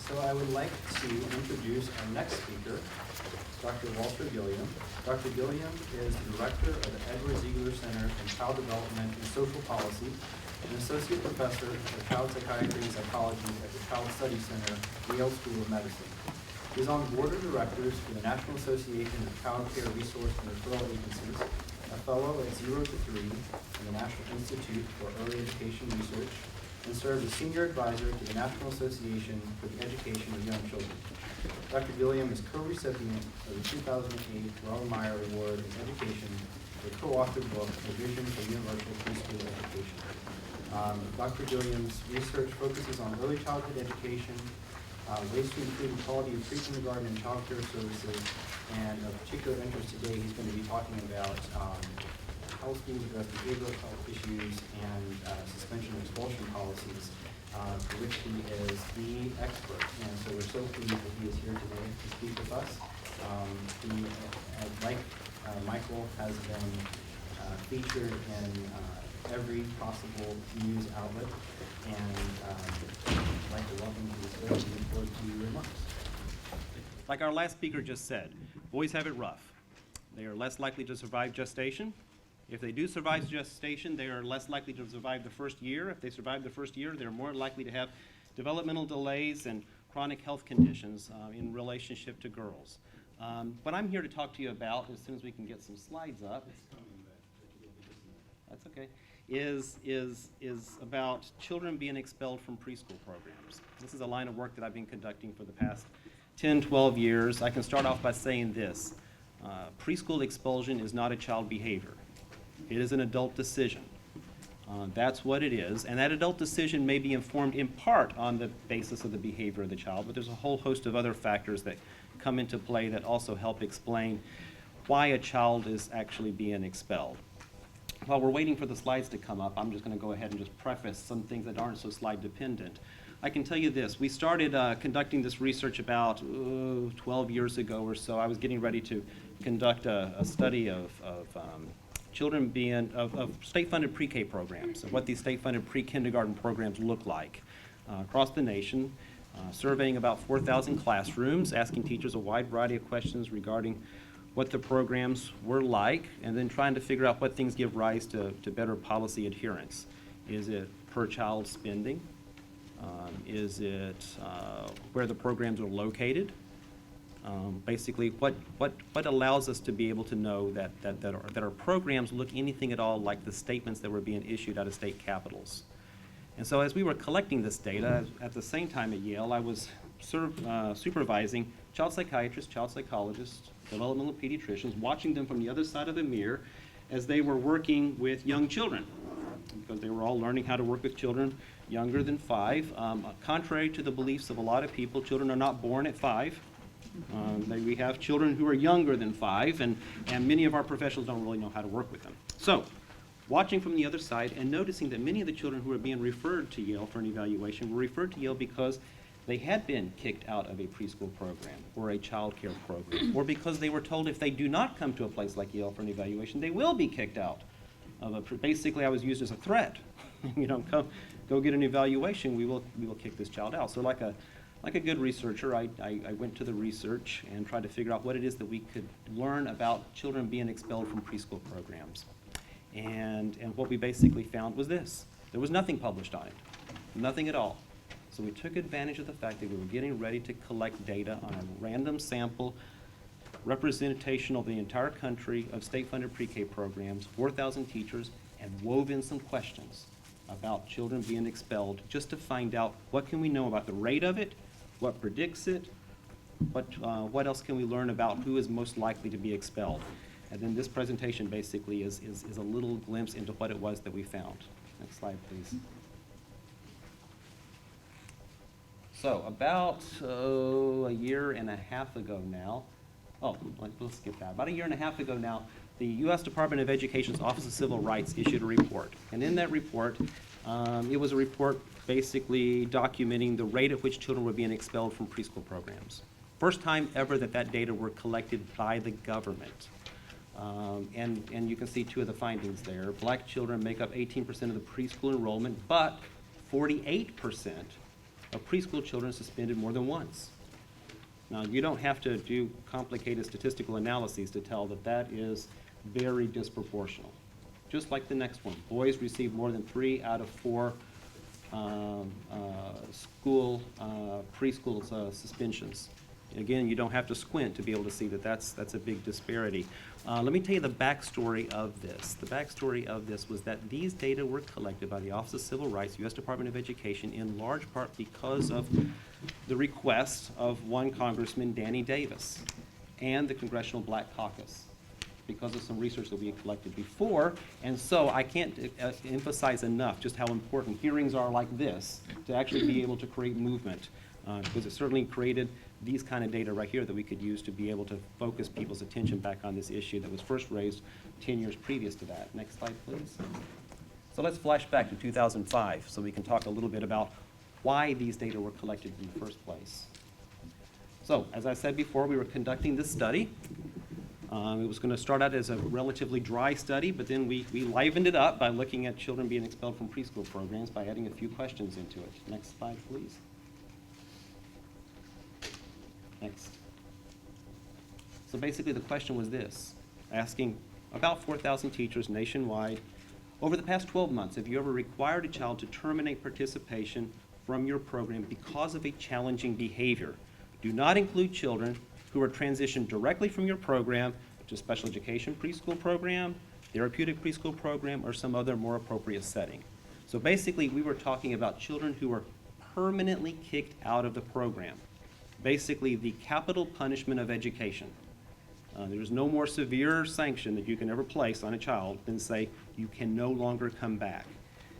So I would like to introduce our next speaker, Dr. Walter Gilliam. Dr. Gilliam is the director of the Edward Zigler Center for Child Development and Social Policy, an associate professor of child psychiatry and psychology at the Child Study Center, Yale School of Medicine. He is on the board of directors for the National Association of Child Care Resource and Referral Agencies, a fellow at 0 to 3 in the National Institute for Early Education Research, and served as senior advisor to the National Association for the Education of Young Children. Dr. Gilliam is co-recipient of the 2008 Ronald Meyer Award in Education for the co-authored book, A Vision for Universal Preschool Education. Dr. Gilliam's research focuses on early childhood education, ways to improve the quality of pre-kindergarten and child care services, and of particular interest today, he's going to be talking about how schools address behavioral health issues and suspension and expulsion policies, for which he is the expert. And so we're so pleased that he is here today to speak with us. He, like Michael, has been featured in every possible news outlet, and I'd like to welcome you to the stage and look forward to your remarks. Like our last speaker just said, boys have it rough. They are less likely to survive gestation. If they do survive gestation, they are less likely to survive the first year. If they survive the first year, they're more likely to have developmental delays and chronic health conditions in relationship to girls. What I'm here to talk to you about, as soon as we can get some slides up, that's okay, is about children being expelled from preschool programs. This is a line of work that I've been conducting for the past 10, 12 years. I can start off by saying this. Preschool expulsion is not a child behavior. It is an adult decision. That's what it is. And that adult decision may be informed in part on the basis of the behavior of the child, but there's a whole host of other factors that come into play that also help explain why a child is actually being expelled. While we're waiting for the slides to come up, I'm just going to go ahead and just preface some things that aren't so slide dependent. I can tell you this. We started conducting this research about 12 years ago or so. I was getting ready to conduct a study of children being, of state-funded pre-K programs, of what these state-funded pre-kindergarten programs look like across the nation, surveying about 4,000 classrooms, asking teachers a wide variety of questions regarding what the programs were like, and then trying to figure out what things give rise to better policy adherence. Is it per child spending? Is it where the programs are located? Basically, what allows us to be able to know that our programs look anything at all like the statements that were being issued out of state capitals. And so as we were collecting this data, at the same time at Yale, I was supervising child psychiatrists, child psychologists, developmental pediatricians, watching them from the other side of the mirror as they were working with young children, because they were all learning how to work with children younger than 5. Contrary to the beliefs of a lot of people, children are not born at 5. We have children who are younger than 5, and many of our professionals don't really know how to work with them. So, watching from the other side and noticing that many of the children who were being referred to Yale for an evaluation were referred to Yale because they had been kicked out of a preschool program or a child care program, or because they were told if they do not come to a place like Yale for an evaluation, they will be kicked out of a, basically I was used as a threat. Go get an evaluation, we will kick this child out. So like a good researcher, I went to the research and tried to figure out what it is that we could learn about children being expelled from preschool programs. And what we basically found was this. There was nothing published on it, nothing at all. So we took advantage of the fact that we were getting ready to collect data on a random sample representation of the entire country of state-funded pre-K programs, 4,000 teachers, and wove in some questions about children being expelled just to find out what can we know about the rate of it, what predicts it, what else can we learn about who is most likely to be expelled. And then this presentation basically is a little glimpse into what it was that we found. Next slide, please. So about a year and a half ago now, let's skip that. About a year and a half ago now, the U.S. Department of Education's Office of Civil Rights issued a report. And in that report, it was a report basically documenting the rate at which children were being expelled from preschool programs. First time ever that data were collected by the government. And you can see 2 of the findings there. Black children make up 18% of the preschool enrollment, but 48% of preschool children suspended more than once. Now, you don't have to do complicated statistical analyses to tell that that is very disproportional. Just like the next one, boys receive more than 3 out of 4 preschool suspensions. Again, you don't have to squint to be able to see that that's a big disparity. Let me tell you the backstory of this. The backstory of this was that these data were collected by the Office of Civil Rights, U.S. Department of Education, in large part because of the request of one Congressman, Danny Davis, and the Congressional Black Caucus, because of some research that we had collected before. And so I can't emphasize enough just how important hearings are like this to actually be able to create movement, because it certainly created these kind of data right here that we could use to be able to focus people's attention back on this issue that was first raised 10 years previous to that. Next slide, please. So let's flash back to 2005 so we can talk a little bit about why these data were collected in the first place. So, as I said before, we were conducting this study. It was going to start out as a relatively dry study, but then we livened it up by looking at children being expelled from preschool programs by adding a few questions into it. Next slide, please. Next. So basically the question was this, asking about 4,000 teachers nationwide, over the past 12 months, have you ever required a child to terminate participation from your program because of a challenging behavior? Do not include children who are transitioned directly from your program to special education preschool program, therapeutic preschool program, or some other more appropriate setting. So basically we were talking about children who were permanently kicked out of the program. Basically the capital punishment of education. There's no more severe sanction that you can ever place on a child than say, you can no longer come back.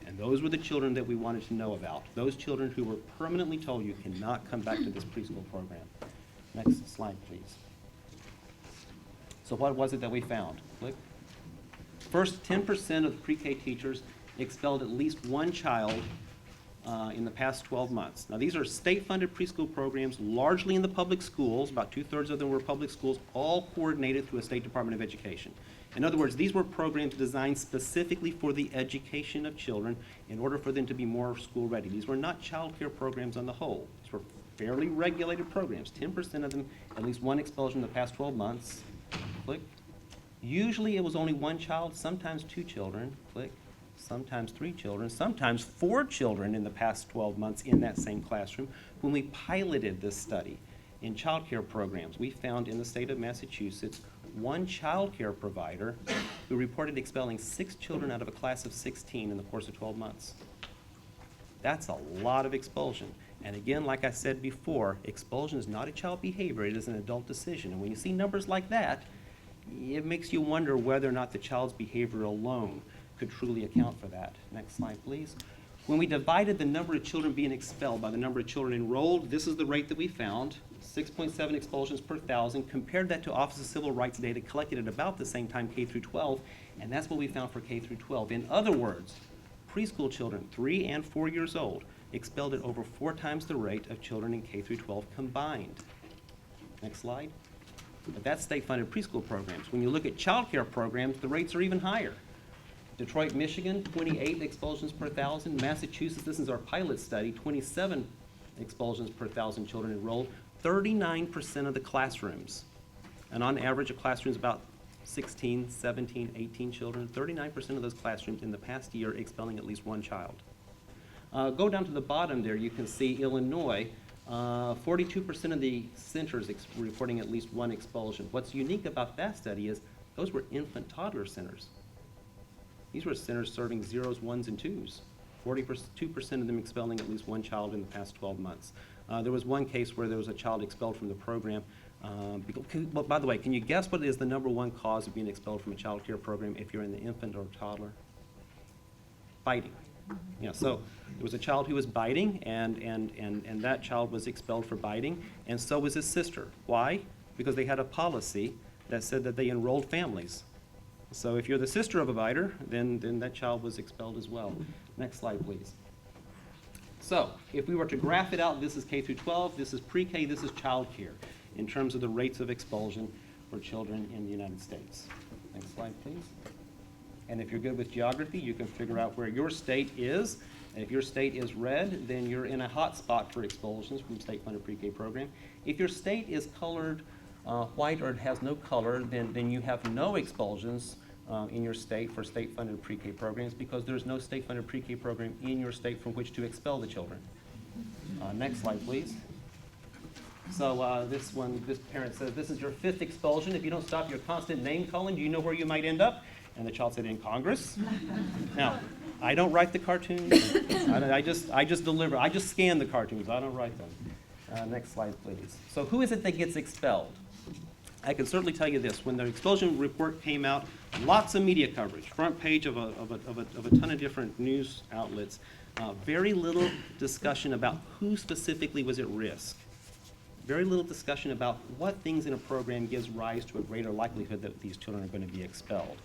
And those were the children that we wanted to know about. Those children who were permanently told you cannot come back to this preschool program. Next slide, please. So what was it that we found? Click. First, 10% of the pre-K teachers expelled at least one child in the past 12 months. Now, these are state-funded preschool programs, largely in the public schools. About 2/3 of them were public schools, all coordinated through a State Department of Education. In other words, these were programs designed specifically for the education of children in order for them to be more school-ready. These were not child care programs on the whole. These were fairly regulated programs. 10% of them, at least one expulsion in the past 12 months. Click. Usually it was only one child, sometimes 2 children. Click. Sometimes 3 children, sometimes 4 children in the past 12 months in that same classroom. When we piloted this study in child care programs, we found in the state of Massachusetts one child care provider who reported expelling 6 children out of a class of 16 in the course of 12 months. That's a lot of expulsion. And again, like I said before, expulsion is not a child behavior, it is an adult decision. And when you see numbers like that, it makes you wonder whether or not the child's behavior alone could truly account for that. Next slide, please. When we divided the number of children being expelled by the number of children enrolled, this is the rate that we found, 6.7 expulsions per 1,000. Compared that to Office of Civil Rights data collected at about the same time, K through 12, and that's what we found for K through 12. In other words, preschool children, 3 and 4 years old, expelled at over 4 times the rate of children in K through 12 combined. Next slide. But that's state-funded preschool programs. When you look at child care programs, the rates are even higher. Detroit, Michigan, 28 expulsions per 1,000. Massachusetts, this is our pilot study, 27 expulsions per 1,000 children enrolled. 39% of the classrooms. And on average, a classroom is about 16, 17, 18 children. 39% of those classrooms in the past year expelling at least one child. Go down to the bottom there, you can see Illinois, 42% of the centers reporting at least one expulsion. What's unique about that study is those were infant toddler centers. These were centers serving 0s, 1s, and 2s. 42% of them expelling at least one child in the past 12 months. There was one case where there was a child expelled from the program. Well, by the way, can you guess what is the #1 cause of being expelled from a child care program if you're in the infant or toddler? Biting. Yeah, so there was a child who was biting, and that child was expelled for biting, and so was his sister. Why? Because they had a policy that said that they enrolled families. So if you're the sister of a biter, then that child was expelled as well. Next slide, please. So if we were to graph it out, this is K through 12, this is pre-K, this is child care, in terms of the rates of expulsion for children in the United States. Next slide, please. And if you're good with geography, you can figure out where your state is. And if your state is red, then you're in a hot spot for expulsions from state-funded pre-K program. If your state is colored white or it has no color, then you have no expulsions in your state for state-funded pre-K programs because there's no state-funded pre-K program in your state from which to expel the children. Next slide, please. So this parent says, this is your 5th expulsion. If you don't stop your constant name calling, do you know where you might end up? And the child said, in Congress. Now, I don't write the cartoons. I just deliver. I just scan the cartoons. I don't write them. Next slide, please. So who is it that gets expelled? I can certainly tell you this. When the expulsion report came out, lots of media coverage, front page of a ton of different news outlets. Very little discussion about who specifically was at risk. Very little discussion about what things in a program gives rise to a greater likelihood that these children are going to be expelled.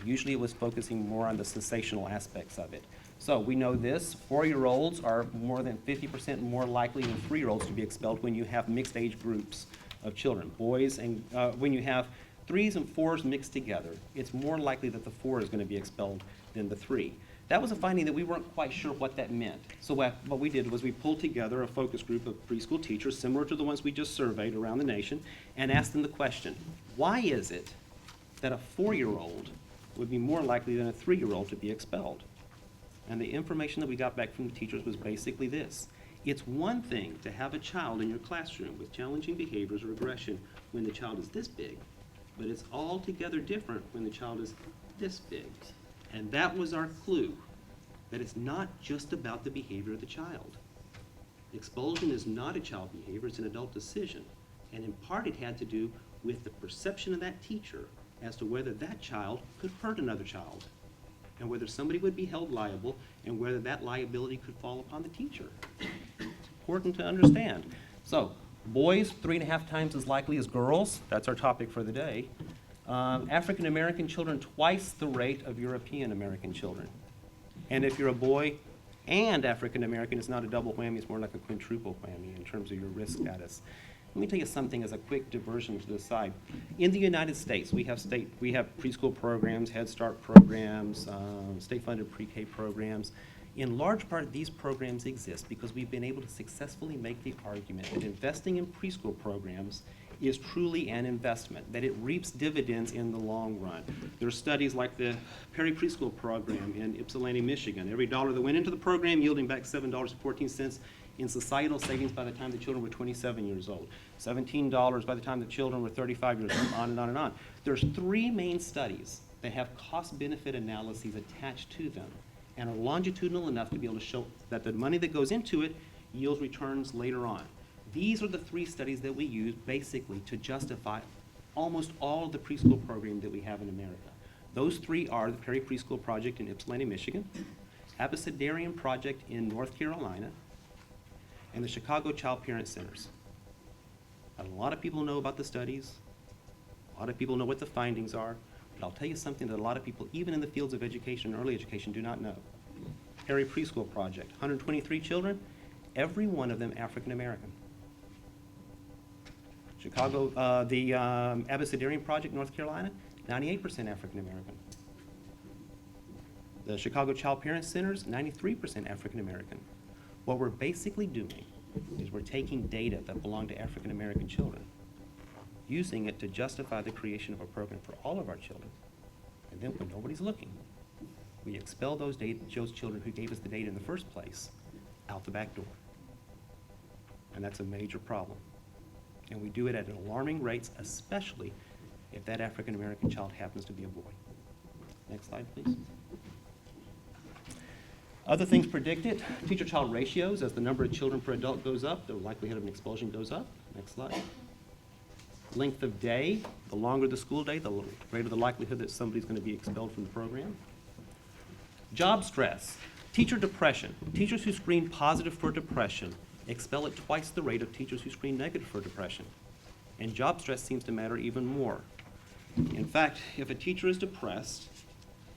Usually it was focusing more on the sensational aspects of it. So we know this, 4-year-olds are more than 50% more likely than 3-year-olds to be expelled when you have mixed age groups of children. Boys, and when you have 3s and 4s mixed together, it's more likely that the 4 is going to be expelled than the 3. That was a finding that we weren't quite sure what that meant. So what we did was we pulled together a focus group of preschool teachers, similar to the ones we just surveyed around the nation, and asked them the question, why is it that a 4-year-old would be more likely than a 3-year-old to be expelled? And the information that we got back from the teachers was basically this. It's one thing to have a child in your classroom with challenging behaviors or aggression when the child is this big, but it's altogether different when the child is this big. And that was our clue, that it's not just about the behavior of the child. Expulsion is not a child behavior, it's an adult decision. And in part it had to do with the perception of that teacher as to whether that child could hurt another child, and whether somebody would be held liable, and whether that liability could fall upon the teacher. Important to understand. So, boys, 3.5 times as likely as girls. That's our topic for the day. African American children, twice the rate of European American children. And if you're a boy and African American, it's not a double whammy, it's more like a quintuple whammy in terms of your risk status. Let me tell you something as a quick diversion to the side. In the United States, we have preschool programs, Head Start programs, state-funded pre-K programs. In large part, these programs exist because we've been able to successfully make the argument that investing in preschool programs is truly an investment, that it reaps dividends in the long run. There are studies like the Perry Preschool program in Ypsilanti, Michigan. Every dollar that went into the program yielding back $7.14 in societal savings by the time the children were 27 years old, $17 by the time the children were 35 years old, on and on and on. There's 3 main studies that have cost-benefit analyses attached to them and are longitudinal enough to be able to show that the money that goes into it yields returns later on. These are the 3 studies that we use basically to justify almost all of the preschool programming that we have in America. Those 3 are the Perry Preschool Project in Ypsilanti, Michigan, Abecedarian Project in North Carolina, and the Chicago Child Parent Centers. A lot of people know about the studies. A lot of people know what the findings are. But I'll tell you something that a lot of people, even in the fields of education and early education, do not know. Perry Preschool Project, 123 children, every one of them African American. Chicago, the Abecedarian Project, North Carolina, 98% African American. The Chicago Child Parent Centers, 93% African American. What we're basically doing is we're taking data that belong to African American children, using it to justify the creation of a program for all of our children. And then when nobody's looking, we expel those children who gave us the data in the first place out the back door. And that's a major problem. And we do it at alarming rates, especially if that African American child happens to be a boy. Next slide, please. Other things predicted, teacher-child ratios. As the number of children per adult goes up, the likelihood of an expulsion goes up. Next slide. Length of day, the longer the school day, the greater the likelihood that somebody's going to be expelled from the program. Job stress, teacher depression. Teachers who screen positive for depression expel at twice the rate of teachers who screen negative for depression. And job stress seems to matter even more. In fact, if a teacher is depressed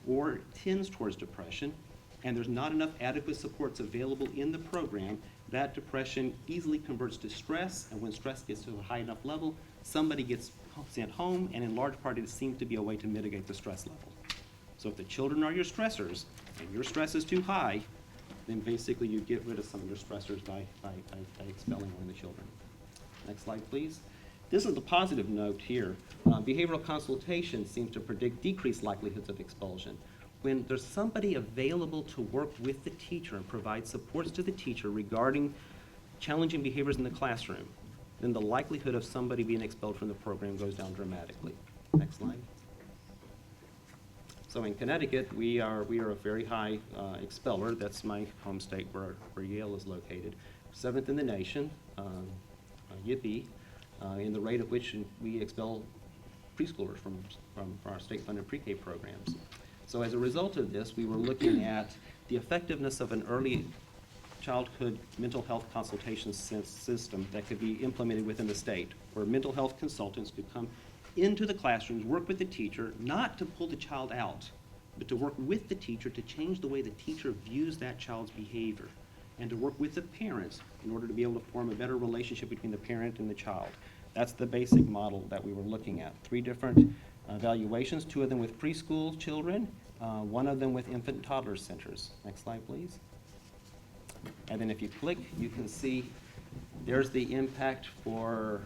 or tends towards depression, and there's not enough adequate supports available in the program, that depression easily converts to stress, and when stress gets to a high enough level, somebody gets sent home, and in large part it seems to be a way to mitigate the stress level. So if the children are your stressors, and your stress is too high, then basically you get rid of some of your stressors by expelling one of the children. Next slide, please. This is the positive note here. Behavioral consultation seems to predict decreased likelihoods of expulsion. When there's somebody available to work with the teacher and provide supports to the teacher regarding challenging behaviors in the classroom, then the likelihood of somebody being expelled from the program goes down dramatically. Next slide. So in Connecticut, we are a very high expeller. That's my home state where Yale is located. 7th in the nation, yippee, in the rate at which we expel preschoolers from our state-funded pre-K programs. So as a result of this, we were looking at the effectiveness of an early childhood mental health consultation system that could be implemented within the state, where mental health consultants could come into the classrooms, work with the teacher, not to pull the child out, but to work with the teacher to change the way the teacher views that child's behavior, and to work with the parents in order to be able to form a better relationship between the parent and the child. That's the basic model that we were looking at. 3 different evaluations, 2 of them with preschool children, 1 of them with infant and toddler centers. Next slide, please. And then if you click, you can see there's the impact for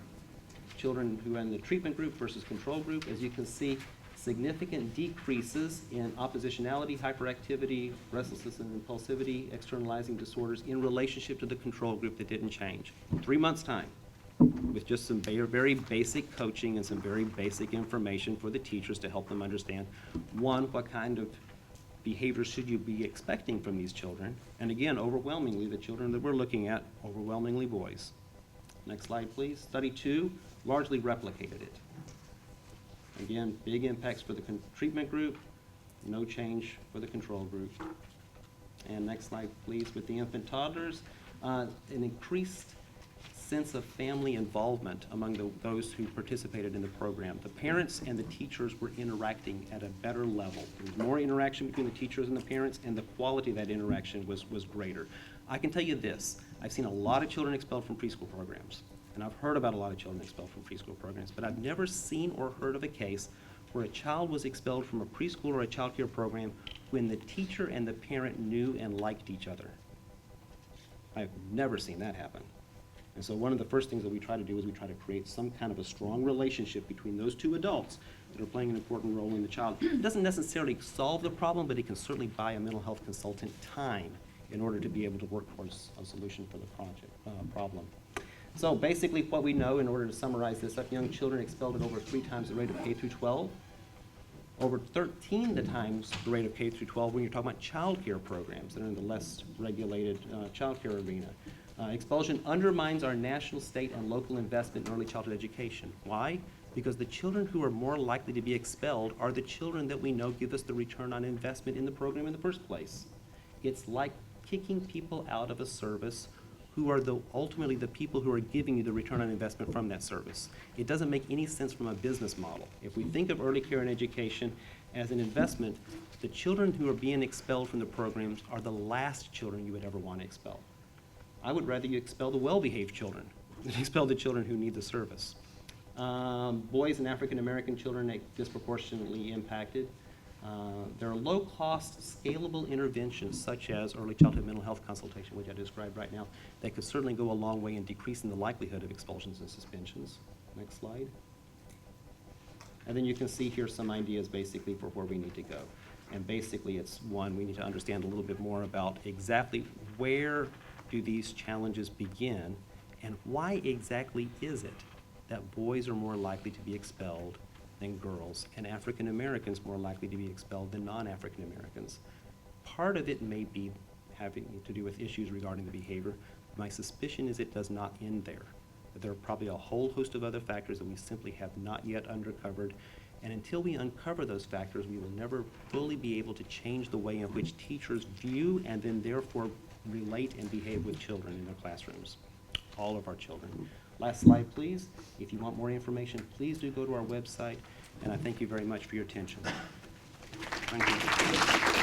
children who are in the treatment group versus control group. As you can see, significant decreases in oppositionality, hyperactivity, restlessness and impulsivity, externalizing disorders in relationship to the control group that didn't change. 3 months' time, with just some very basic coaching and some very basic information for the teachers to help them understand, 1, what kind of behaviors should you be expecting from these children? And again, overwhelmingly, the children that we're looking at, overwhelmingly boys. Next slide, please. Study 2 largely replicated it. Again, big impacts for the treatment group, no change for the control group. And next slide, please, with the infant toddlers, an increased sense of family involvement among those who participated in the program. The parents and the teachers were interacting at a better level. There was more interaction between the teachers and the parents, and the quality of that interaction was greater. I can tell you this, I've seen a lot of children expelled from preschool programs, and I've heard about a lot of children expelled from preschool programs, but I've never seen or heard of a case where a child was expelled from a preschool or a child care program when the teacher and the parent knew and liked each other. I've never seen that happen. And so one of the first things that we try to do is we try to create some kind of a strong relationship between those 2 adults that are playing an important role in the child. It doesn't necessarily solve the problem, but it can certainly buy a mental health consultant time in order to be able to work towards a solution for the problem. So basically what we know, in order to summarize this up, young children expelled at over 3 times the rate of K through 12, over 13 times the rate of K through 12 when you're talking about child care programs that are in the less regulated child care arena. Expulsion undermines our national, state, and local investment in early childhood education. Why? Because the children who are more likely to be expelled are the children that we know give us the return on investment in the program in the first place. It's like kicking people out of a service who are ultimately the people who are giving you the return on investment from that service. It doesn't make any sense from a business model. If we think of early care and education as an investment, the children who are being expelled from the programs are the last children you would ever want to expel. I would rather you expel the well-behaved children than expel the children who need the service. Boys and African-American children are disproportionately impacted. There are low-cost, scalable interventions such as early childhood mental health consultation, which I described right now, that could certainly go a long way in decreasing the likelihood of expulsions and suspensions. Next slide. And then you can see here some ideas basically for where we need to go. And basically it's 1, we need to understand a little bit more about exactly where do these challenges begin, and why exactly is it that boys are more likely to be expelled than girls, and African Americans more likely to be expelled than non-African Americans? Part of it may be having to do with issues regarding the behavior. My suspicion is it does not end there. That there are probably a whole host of other factors that we simply have not yet uncovered, and until we uncover those factors, we will never fully be able to change the way in which teachers view and then therefore relate and behave with children in their classrooms, all of our children. Last slide, please. If you want more information, please do go to our website, and I thank you very much for your attention. Thank you.